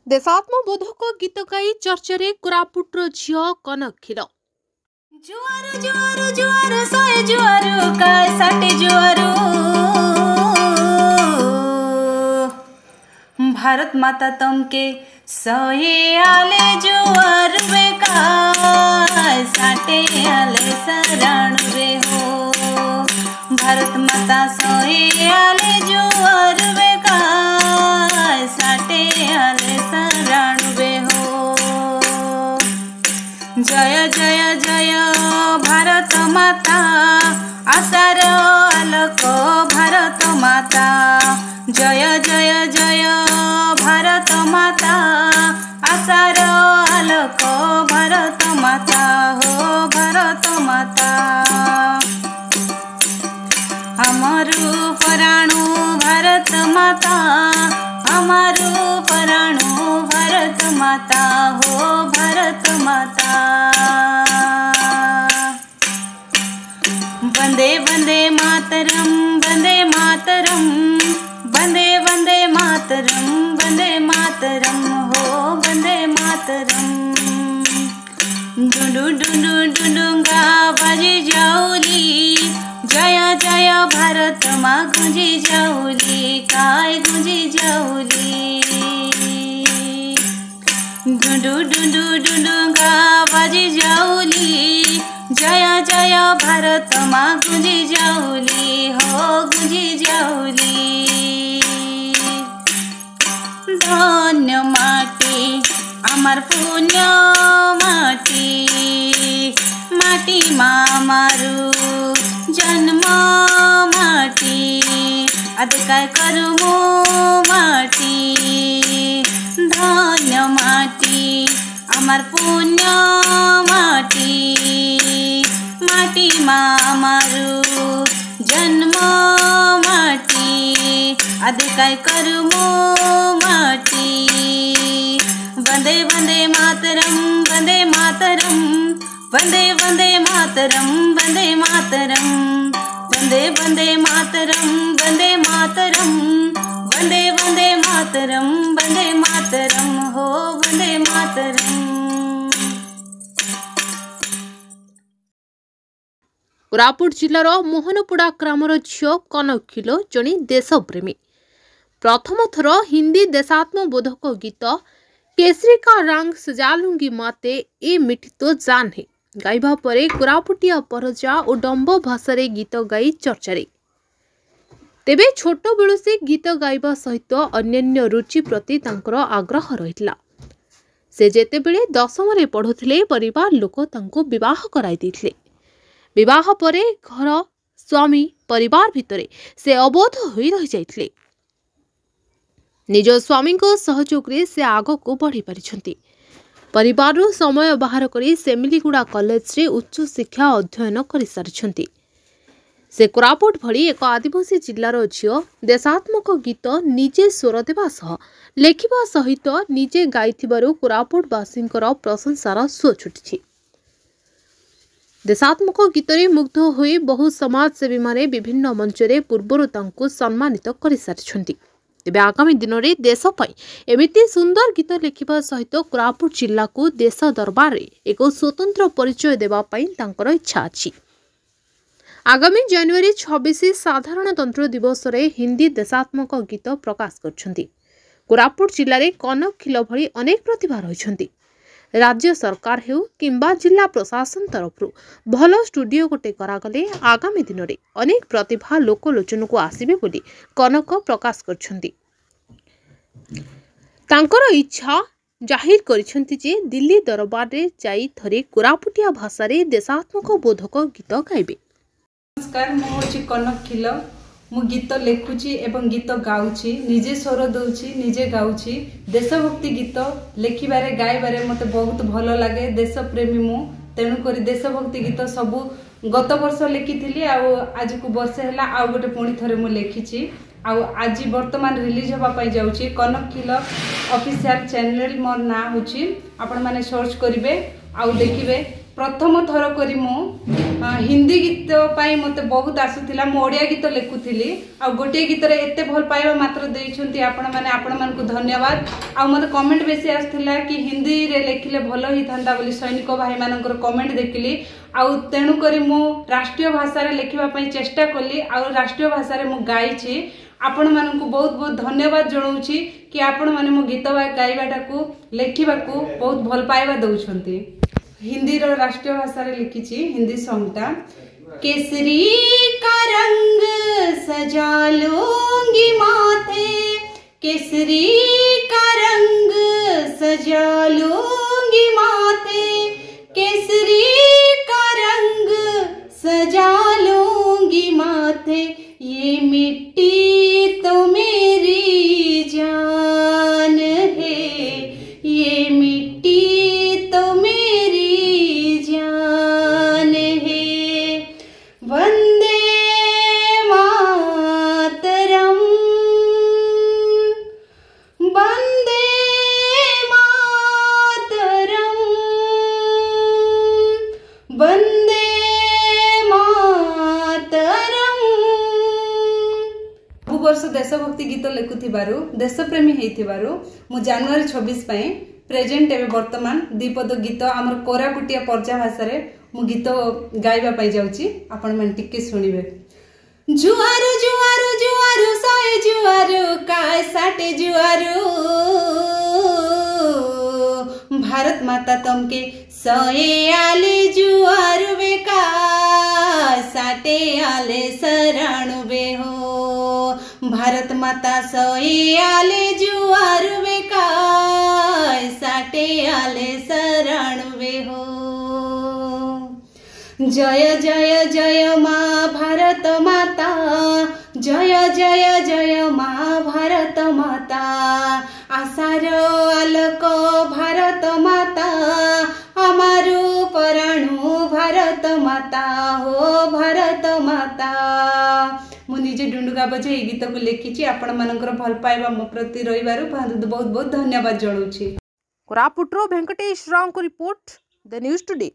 देशात्मबोधक गीत गाई चर्चारे कोरापुटर झियो कनखिल जुआरो जुआरो जुआरो सोए जुआरो काय साटे जुआरो भारत माता तमके सोए आले जुआर वे काय साटे आले शरण वे हो भारत माता सोए आले जुआर वे काय साटे आले शरण वे हो जय जय जय भारत माता आशार आलोक भारत माता जय जय जय भारत माता आशार आलोक भारत माता हो भारत माता हमारू प्राणु भारत माता हमारू प्राणु भारत माता हो भारत माता वंदे वंदे मातरम वंदे मातरम वंदे वंदे मातरम वंदे मातरम हो वंदे मातरम डुडु डुडु डुडुंगा बाजी जाऊली जय जय भारत माँ गुंजी जाऊली काय गुंजी जाऊली डुडु डुडु डुडुंगा बाजी जाऊली जय जय भारत माँ गुंजी जाऊली हो गुंजी जाऊली धन्य माटी आमार पुण्य माटी माटी मामारू जन्म माटी आद काय करू माटी धन्य माटी आमार पुण्य माटी माटी मामारू जन्म माटी आद काय करू माटी वंदे वंदे मातरम वंदे मातरम वंदे वंदे मातरम वंदे मातरम वंदे वंदे मातरम वंदे मातरम वंदे वंदे मातरम वंदे मातरम हो वंदे मातरम। कोरापुट जिलार मोहनपुड़ा ग्रामर झियो कनखिल जणे देशप्रेमी प्रथम थर हिंदी देशात्मबोधक गीत केसरी का रंग सजालूंगी माते ए मिठी तो जान है गाइबा परे कोरापुटिया परजा और डंब भाषा गीत गाई चर्चारे तेबे छोट बेलू से गीत गाइबा सहित अन्यान्य रुचि प्रति तांकर आग्रह रहितला से जेतेबेले 10वीं रे पढुथिले परिवार लोक तांको विवाह कराई दिथिले विवाह परे घर स्वामी परिवार भितरे से अबोध होई रहि जाइथिले निज स्वामी को सहयोग रे से आगो को बढ़ी पारिछंती परिवार समय बाहर करी सेमिलीगुड़ा कॉलेज रे उच्च शिक्षा अध्ययन करि सारिछंती से कोरापुट भली एक आदिवासी जिल्लार झियो देशात्मक गीत निजे स्वर देवा सह लेखिबा सहित निजे गाइथिबारु कोरापुटवासींकर प्रशंसार सुଅ छुटिछि देशात्मक गीतरे मुग्ध होई बहु समाजसेवी माने विभिन्न मंचरे पूर्वरु तांको सम्मानित करि सारिछंती तेबे आगामी दिन में देश एमिति सुंदर गीत लिखिबा सहित कोरापुट जिला को देश दरबार रे एक स्वतंत्र परिचय देबा पई तांकर इच्छा अछि आगामी जनवरी 26 साधारणतंत्र दिवस रे हिंदी देशात्मक गीत प्रकाश करछंती कोरापुट जिले में कनखिल भली अनेक प्रतिभा रहिछंती राज्य सरकार हेउ किंबा जिला प्रशासन तरफरु भलो स्टूडियो गोटे करागले आगामी दिन में अनेक प्रतिभा लोकलोचन को आसिबे बोली कनक प्रकाश करछंती तांकर इच्छा जाहिर करिछंती जे दिल्ली दरबार रे जाई थरे कोरापुटिया भाषा रे देशात्मक बोधक गीत गाइबे। नमस्कार मु होची कनखिल मु गीत लेखुची एवं गीत गाउची निजे स्वर दउची निजे गाउची देशभक्ति गीत लेखिबारे गाइबारे मते बहुत भलो लागे देश प्रेमी मु तेणु करी देशभक्ति गीत सबु गत वर्ष लेखिथिली आज को वर्ष हैला आ गोटे पुणी थरे मु लेखिची आज वर्तमान रिलीज होबा पई जाउची कनखिल ऑफिशियल चैनल मोर ना होची आपण माने सर्च करिवे देखिबे प्रथम थर करी मु हिंदी गीत पाई मते बहुत आसुथिला मो ओडिया गीत लेखुथिली आ गोटे गीत रे एते भल पाइबा मात्र देइछंती आपण मानकु धन्यवाद। आ मते कमेंट बेसी आसथिला कि हिंदी रे लेखिले भलो ही थांदा बोली सैनिक भाई मानकर कमेंट देखिली आ तेणु करी मु राष्ट्रीय भाषा रे लेखिबा पई चेष्टा कली आ राष्ट्रीय भाषा रे मु गाइछि। आपण मानकु बहुत बहुत धन्यवाद जणाउछि कि आपण माने मो गीत गाइबाटाकू लेखिबाकू बहुत भल पाइबा दउछंती। हिंदी रो राष्ट्रीय भाषा रे लिखिछि हिंदी सॉन्गटा केसरी का रंग सजा लूंगी माथे केसरी का रंग सजा लूंगी माथे केसरी का रंग सजा लूंगी माथे ये मिट्टी तो मेरी जान है ये मिट्टी तो मेरी जान है वंदे मातरम वंदे मातरम वंदे वर्ष देशभक्ति गीत लेखुथिबारु देशप्रेमी हेइथिबारु मु जनवरी 26 पई प्रेजेंट एबे वर्तमान दीपद गीत हमर कोरापुटिया पर्जा भाषा रे मु गीत गाइबा पई जाउची आपण मन टिके सुनिबे। जुआरु जुआरु जुआरु सोए जुआरु काय साटे जुआरु भारत माता तमके सोए आले जुआरु बेका साटे आले शरणु बे हो भारत माता सोए आले जुआरु बेका साटे आले शरणु बे हो। जय जय जय माँ भारत माता जय जय जय माँ भारत माता आशार आलोक भारत माता हमारू पराणु भारत माता हो भारत माता। मु निजे डुंडुगा बजे गीत को लिखिछि आपण मानकर भल पाइबा मो प्रति रहिबारु बहुत बहुत धन्यवाद जणाउछि। कोरापुटरो वेंकटेश राव को रिपोर्ट द न्यूज टुडे।